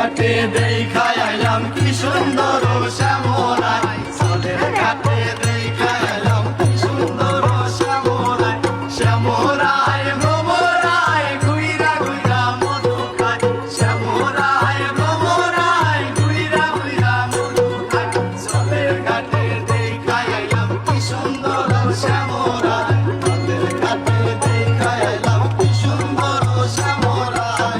ঘাটে দেখা আইলাম কি সুন্দর শ্যামরাই, চলের ঘাটে দেখা আইলাম কি সুন্দর শ্যামরাই। শ্যামরাই ভ্রমরাই ঘুইরা ঘুইরা মধু খায়, শ্যামরাই ভ্রমরাই ঘুইরা ঘুইরা মধু খায়। চলের ঘাটে দেখা আইলাম কি সুন্দর শ্যামরাই, চলের ঘাটে দেখা আইলাম কি সুন্দর শ্যামরাই।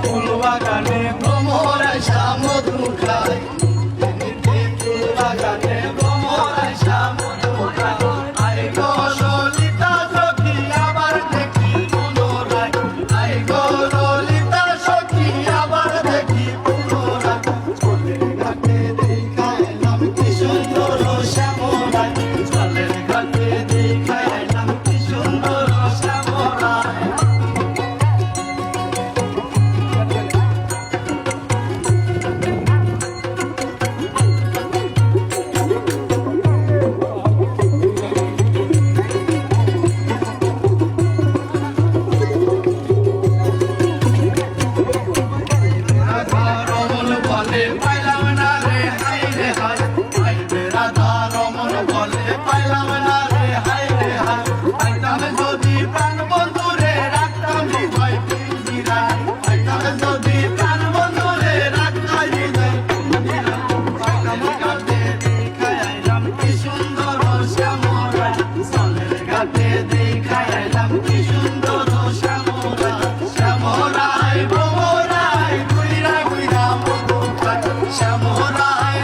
ফুল বাগানে ভ্রমরাই মধু খায়, ফুল বাগানে ভ্রমরাই মধু খায়। আই গো ললিতা সখী আবার দেখি পুনরায়, আই গো ললিতা সখী আবার দেখি পুনরায়। চলের ঘাটে দেখা এলাম কি সুন্দর শ্যামরাই, চলের ঘাটে দেখা এলাম কি সুন্দর শ্যামরাই। রমন বলে পাইলাম না রে হাই রে হাই, হাই রে রাধা রমন বলে পাইলাম না রে হাই রে হাই। পাইতাম যদি প্রাণ বন্ধু রে রাখতাম হৃদয় পিঞ্জিরায়, পাইতাম যদি প্রাণ বন্ধু রে রাখতাম হৃদয় পিঞ্জিরায়। পাইতাম ঘাটে দেখা আইলাম কি সুন্দর শ্যামরাই, চলের ঘাটে দেখা আইলাম কি সুন্দর শ্যামরাই। শ্যামরাই ভ্রমরাই ঘুইরা ঘুইরা মধু খায়, শ্যামরাই